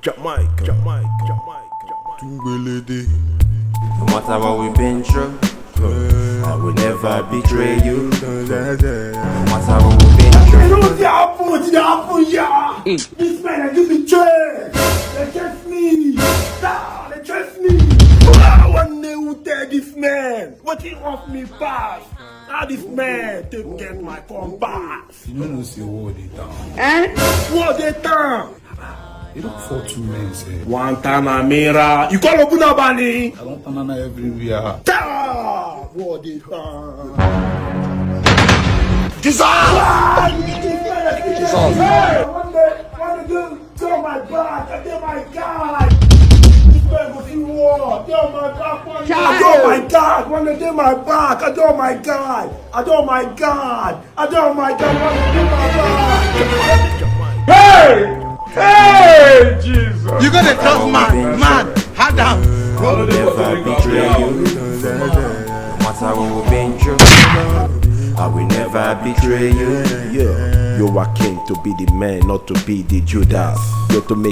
Jamaica. No matter what we've been through, I will never betray you. No matter what we've been through. It happened, yeah. This man, they betray. They trust me. They trust me. One day who tell this man, what he off me pass. Now this man take get my phone pass. You don't know see what they done. What they done? You don't for 2 men say. One time Amira, you call Obuna Bani. I don't banana everywhere. What they done? One day, tell my back, I tell my God. This man go see war. Tell my back, one day. I tell my God, one day tell my back. I tell my God. I tell my God. I tell my God, one day tell my back. Hey! Hey, Jesus! You gotta tell man, hard down. I will never betray you. No matter what we've been through, I will never betray you. Yeah, you are king to be the man, not to be the Judas. You're to make